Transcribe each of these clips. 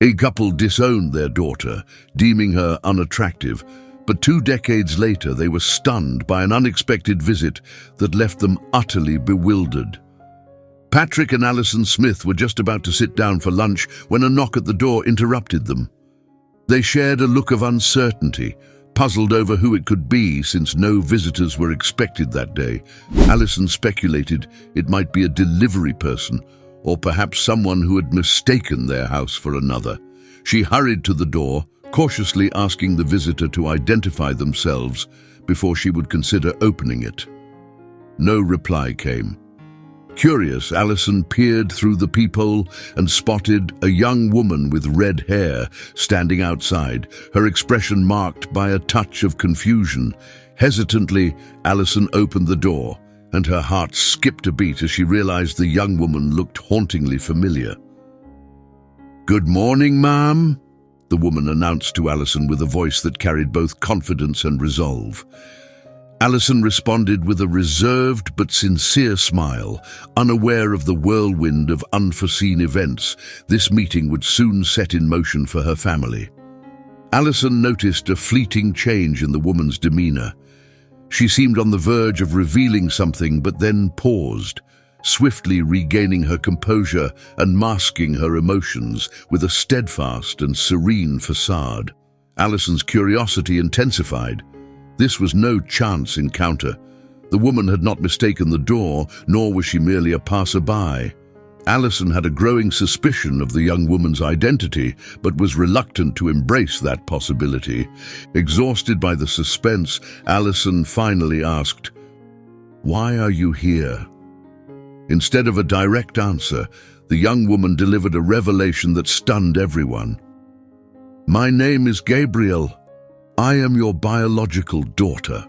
A couple disowned their daughter, deeming her unattractive, but 2 decades later they were stunned by an unexpected visit that left them utterly bewildered. Patrick and Alison Smith were just about to sit down for lunch when a knock at the door interrupted them. They shared a look of uncertainty, puzzled over who it could be since no visitors were expected that day. Alison speculated it might be a delivery person, or perhaps someone who had mistaken their house for another. She hurried to the door, cautiously asking the visitor to identify themselves before she would consider opening it. No reply came. Curious, Alison peered through the peephole and spotted a young woman with red hair standing outside, her expression marked by a touch of confusion. Hesitantly, Alison opened the door, and her heart skipped a beat as she realized the young woman looked hauntingly familiar. "Good morning, ma'am," the woman announced to Alison with a voice that carried both confidence and resolve. Alison responded with a reserved but sincere smile, unaware of the whirlwind of unforeseen events this meeting would soon set in motion for her family. Alison noticed a fleeting change in the woman's demeanor. She seemed on the verge of revealing something, but then paused, swiftly regaining her composure and masking her emotions with a steadfast and serene facade. Alison's curiosity intensified. This was no chance encounter. The woman had not mistaken the door, nor was she merely a passerby. Alison had a growing suspicion of the young woman's identity, but was reluctant to embrace that possibility. Exhausted by the suspense, Alison finally asked, "Why are you here?" Instead of a direct answer, the young woman delivered a revelation that stunned everyone. "My name is Gabriel. I am your biological daughter."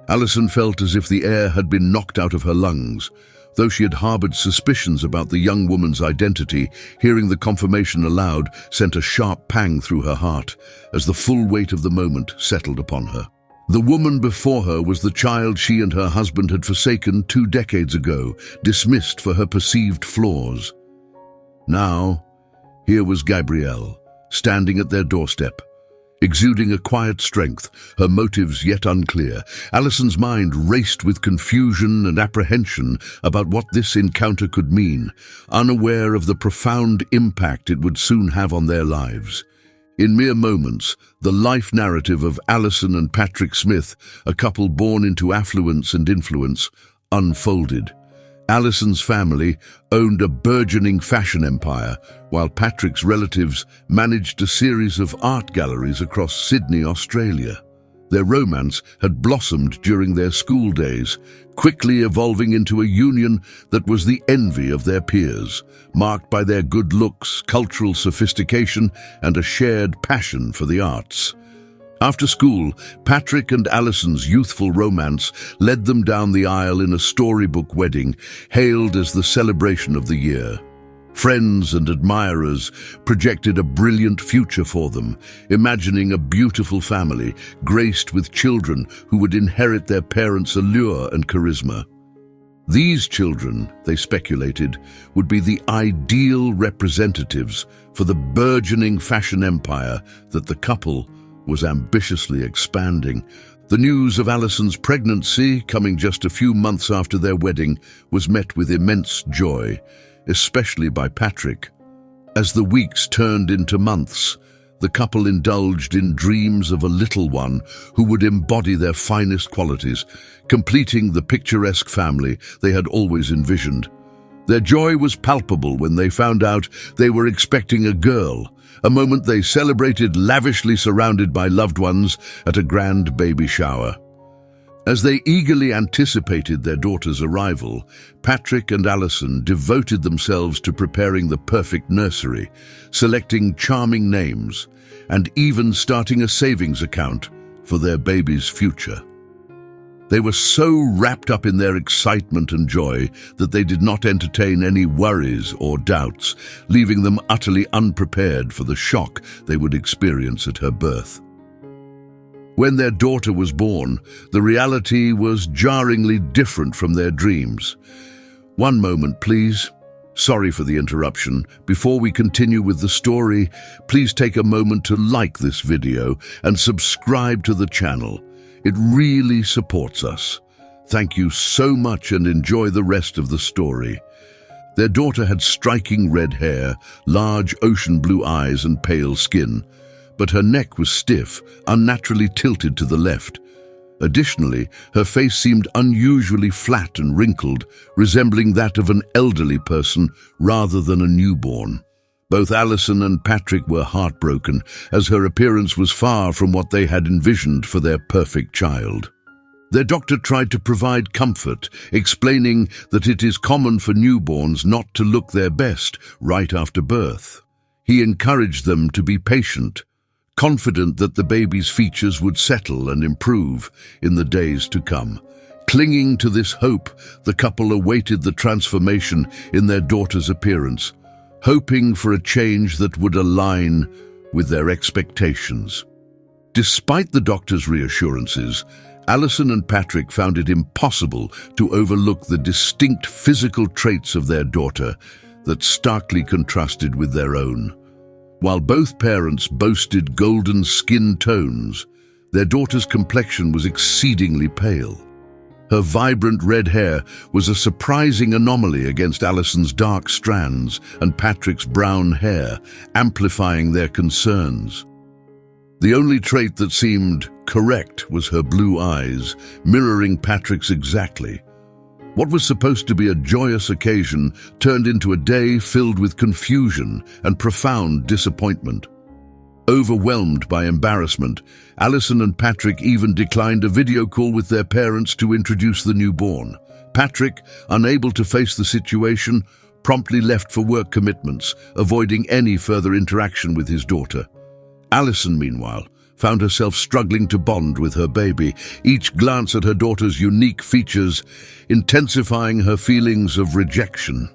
Alison felt as if the air had been knocked out of her lungs. Though she had harbored suspicions about the young woman's identity, hearing the confirmation aloud sent a sharp pang through her heart as the full weight of the moment settled upon her. The woman before her was the child she and her husband had forsaken 2 decades ago, dismissed for her perceived flaws. Now, here was Gabrielle, standing at their doorstep, exuding a quiet strength, her motives yet unclear. Alison's mind raced with confusion and apprehension about what this encounter could mean, unaware of the profound impact it would soon have on their lives. In mere moments, the life narrative of Alison and Patrick Smith, a couple born into affluence and influence, unfolded. Alison's family owned a burgeoning fashion empire, while Patrick's relatives managed a series of art galleries across Sydney, Australia. Their romance had blossomed during their school days, quickly evolving into a union that was the envy of their peers, marked by their good looks, cultural sophistication, and a shared passion for the arts. After school, Patrick and Alison's youthful romance led them down the aisle in a storybook wedding, hailed as the celebration of the year. Friends and admirers projected a brilliant future for them, imagining a beautiful family graced with children who would inherit their parents' allure and charisma. These children, they speculated, would be the ideal representatives for the burgeoning fashion empire that the couple was ambitiously expanding. The news of Alison's pregnancy, coming just a few months after their wedding, was met with immense joy, especially by Patrick. As the weeks turned into months, the couple indulged in dreams of a little one who would embody their finest qualities, completing the picturesque family they had always envisioned. Their joy was palpable when they found out they were expecting a girl, a moment they celebrated lavishly surrounded by loved ones at a grand baby shower. As they eagerly anticipated their daughter's arrival, Patrick and Alison devoted themselves to preparing the perfect nursery, selecting charming names, and even starting a savings account for their baby's future. They were so wrapped up in their excitement and joy that they did not entertain any worries or doubts, leaving them utterly unprepared for the shock they would experience at her birth. When their daughter was born, the reality was jarringly different from their dreams. "One moment, please," Sorry for the interruption. Before we continue with the story, please take a moment to like this video and subscribe to the channel. It really supports us. Thank you so much and enjoy the rest of the story. Their daughter had striking red hair, large ocean blue eyes and pale skin, but her neck was stiff, unnaturally tilted to the left. Additionally, her face seemed unusually flat and wrinkled, resembling that of an elderly person rather than a newborn. Both Alison and Patrick were heartbroken, as her appearance was far from what they had envisioned for their perfect child. Their doctor tried to provide comfort, explaining that it is common for newborns not to look their best right after birth. He encouraged them to be patient, confident that the baby's features would settle and improve in the days to come. Clinging to this hope, the couple awaited the transformation in their daughter's appearance, hoping for a change that would align with their expectations. Despite the doctor's reassurances, Alison and Patrick found it impossible to overlook the distinct physical traits of their daughter that starkly contrasted with their own. While both parents boasted golden skin tones, their daughter's complexion was exceedingly pale. Her vibrant red hair was a surprising anomaly against Alison's dark strands and Patrick's brown hair, amplifying their concerns. The only trait that seemed correct was her blue eyes, mirroring Patrick's exactly. What was supposed to be a joyous occasion turned into a day filled with confusion and profound disappointment. Overwhelmed by embarrassment, Alison and Patrick even declined a video call with their parents to introduce the newborn. Patrick, unable to face the situation, promptly left for work commitments, avoiding any further interaction with his daughter. Alison, meanwhile, found herself struggling to bond with her baby, each glance at her daughter's unique features intensifying her feelings of rejection.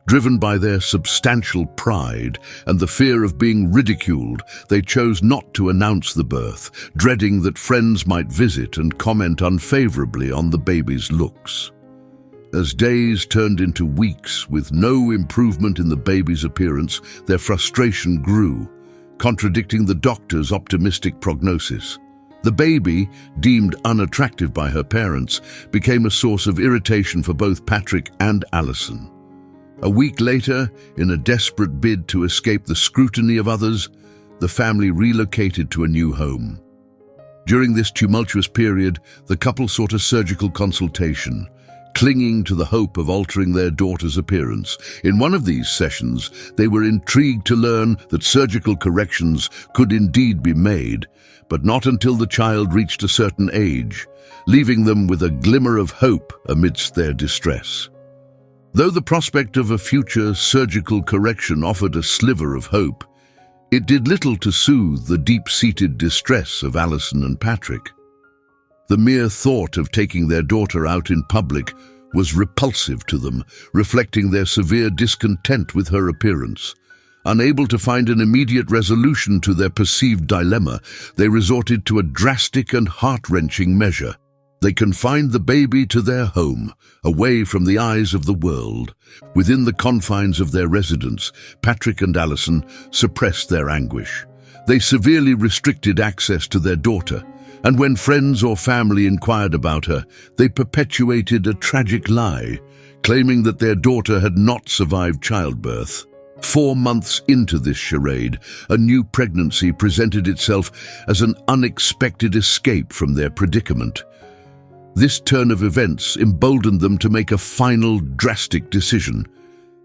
Driven by their substantial pride and the fear of being ridiculed, they chose not to announce the birth, dreading that friends might visit and comment unfavorably on the baby's looks. As days turned into weeks with no improvement in the baby's appearance, their frustration grew, contradicting the doctor's optimistic prognosis. The baby, deemed unattractive by her parents, became a source of irritation for both Patrick and Alison. A week later, in a desperate bid to escape the scrutiny of others, the family relocated to a new home. During this tumultuous period, the couple sought a surgical consultation, clinging to the hope of altering their daughter's appearance. In one of these sessions, they were intrigued to learn that surgical corrections could indeed be made, but not until the child reached a certain age, leaving them with a glimmer of hope amidst their distress. Though the prospect of a future surgical correction offered a sliver of hope, it did little to soothe the deep-seated distress of Alison and Patrick. The mere thought of taking their daughter out in public was repulsive to them, reflecting their severe discontent with her appearance. Unable to find an immediate resolution to their perceived dilemma, they resorted to a drastic and heart-wrenching measure. They confined the baby to their home, away from the eyes of the world. Within the confines of their residence, Patrick and Alison suppressed their anguish. They severely restricted access to their daughter, and when friends or family inquired about her, they perpetuated a tragic lie, claiming that their daughter had not survived childbirth. 4 months into this charade, a new pregnancy presented itself as an unexpected escape from their predicament. This turn of events emboldened them to make a final, drastic decision.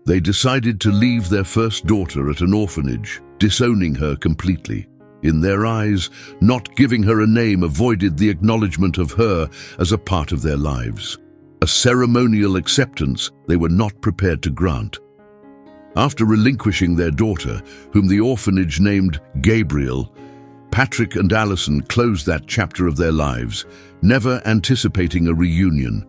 They decided to leave their first daughter at an orphanage, disowning her completely. In their eyes, not giving her a name avoided the acknowledgement of her as a part of their lives. A ceremonial acceptance they were not prepared to grant. After relinquishing their daughter, whom the orphanage named Gabriel, Patrick and Alison closed that chapter of their lives, never anticipating a reunion.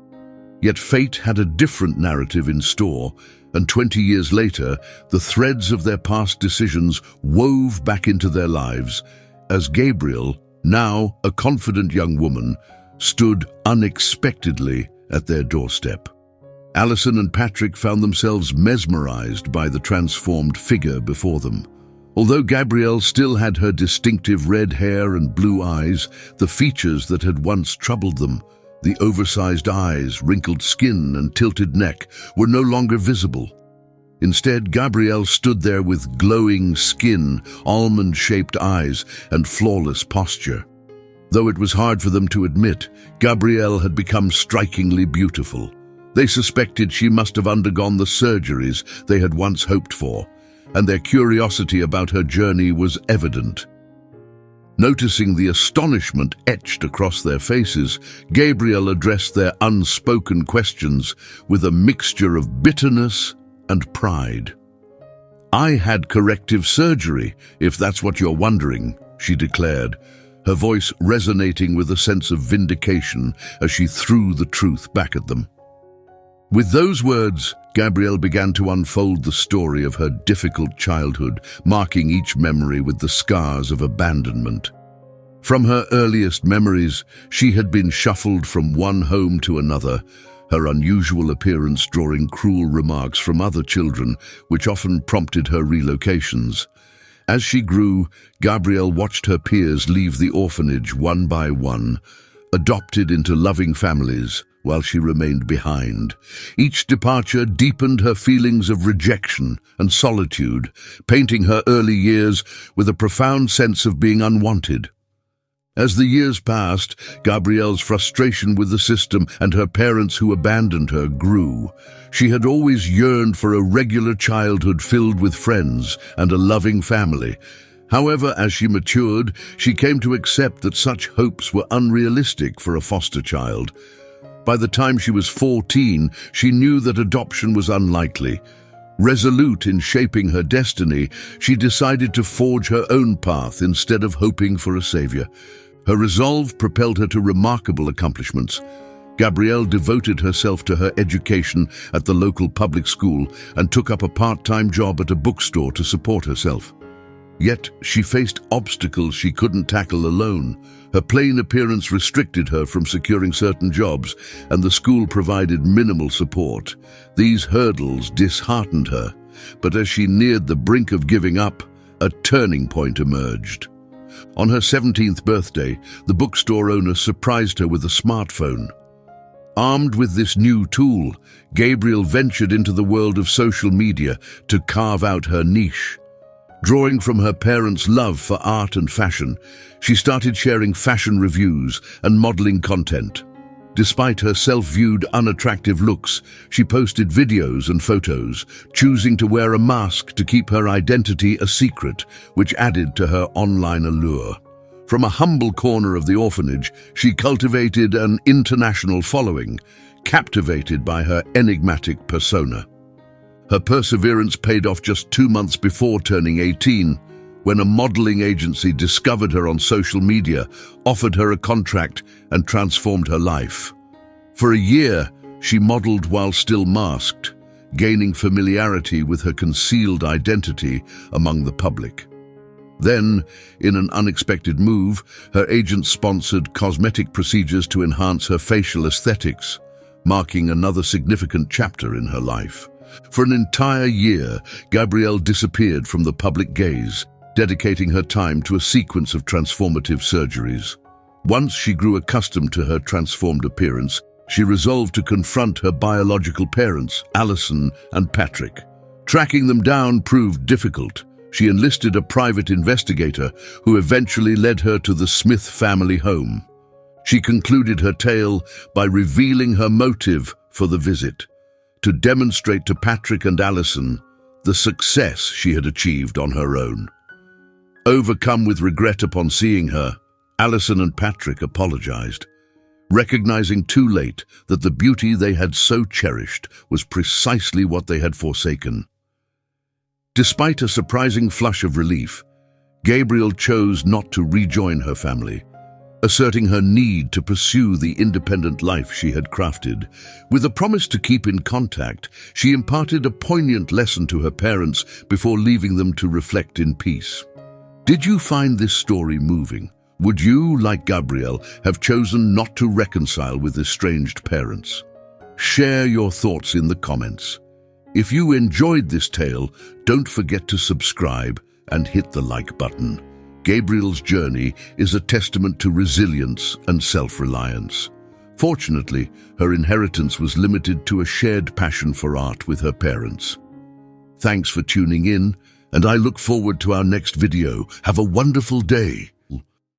Yet fate had a different narrative in store, and 20 years later, the threads of their past decisions wove back into their lives, as Gabriel, now a confident young woman, stood unexpectedly at their doorstep. Alison and Patrick found themselves mesmerized by the transformed figure before them. Although Gabrielle still had her distinctive red hair and blue eyes, the features that had once troubled them, the oversized eyes, wrinkled skin, and tilted neck, were no longer visible. Instead, Gabrielle stood there with glowing skin, almond-shaped eyes, and flawless posture. Though it was hard for them to admit, Gabrielle had become strikingly beautiful. They suspected she must have undergone the surgeries they had once hoped for, and their curiosity about her journey was evident. Noticing the astonishment etched across their faces, Gabrielle addressed their unspoken questions with a mixture of bitterness and pride. "I had corrective surgery, if that's what you're wondering," she declared, her voice resonating with a sense of vindication as she threw the truth back at them. With those words, Gabrielle began to unfold the story of her difficult childhood, marking each memory with the scars of abandonment. From her earliest memories, she had been shuffled from one home to another, her unusual appearance drawing cruel remarks from other children, which often prompted her relocations. As she grew, Gabrielle watched her peers leave the orphanage one by one, adopted into loving families, while she remained behind. Each departure deepened her feelings of rejection and solitude, painting her early years with a profound sense of being unwanted. As the years passed, Gabrielle's frustration with the system and her parents who abandoned her grew. She had always yearned for a regular childhood filled with friends and a loving family. However, as she matured, she came to accept that such hopes were unrealistic for a foster child. By the time she was 14, she knew that adoption was unlikely. Resolute in shaping her destiny, she decided to forge her own path instead of hoping for a savior. Her resolve propelled her to remarkable accomplishments. Gabrielle devoted herself to her education at the local public school and took up a part-time job at a bookstore to support herself. Yet, she faced obstacles she couldn't tackle alone. Her plain appearance restricted her from securing certain jobs, and the school provided minimal support. These hurdles disheartened her, but as she neared the brink of giving up, a turning point emerged. On her 17th birthday, the bookstore owner surprised her with a smartphone. Armed with this new tool, Gabrielle ventured into the world of social media to carve out her niche. Drawing from her parents' love for art and fashion, she started sharing fashion reviews and modeling content. Despite her self-viewed unattractive looks, she posted videos and photos, choosing to wear a mask to keep her identity a secret, which added to her online allure. From a humble corner of the orphanage, she cultivated an international following, captivated by her enigmatic persona. Her perseverance paid off just 2 months before turning 18, when a modeling agency discovered her on social media, offered her a contract, and transformed her life. For a year, she modeled while still masked, gaining familiarity with her concealed identity among the public. Then, in an unexpected move, her agent sponsored cosmetic procedures to enhance her facial aesthetics, marking another significant chapter in her life. For an entire year, Gabrielle disappeared from the public gaze, dedicating her time to a sequence of transformative surgeries. Once she grew accustomed to her transformed appearance, she resolved to confront her biological parents, Alison and Patrick. Tracking them down proved difficult. She enlisted a private investigator who eventually led her to the Smith family home. She concluded her tale by revealing her motive for the visit: to demonstrate to Patrick and Alison the success she had achieved on her own. Overcome with regret upon seeing her, Alison and Patrick apologized, recognizing too late that the beauty they had so cherished was precisely what they had forsaken. Despite a surprising flush of relief, Gabrielle chose not to rejoin her family, asserting her need to pursue the independent life she had crafted. With a promise to keep in contact, she imparted a poignant lesson to her parents before leaving them to reflect in peace. Did you find this story moving? Would you, like Gabrielle, have chosen not to reconcile with estranged parents? Share your thoughts in the comments. If you enjoyed this tale, don't forget to subscribe and hit the like button. Gabriel's journey is a testament to resilience and self-reliance. Fortunately, her inheritance was limited to a shared passion for art with her parents. Thanks for tuning in, and I look forward to our next video. Have a wonderful day.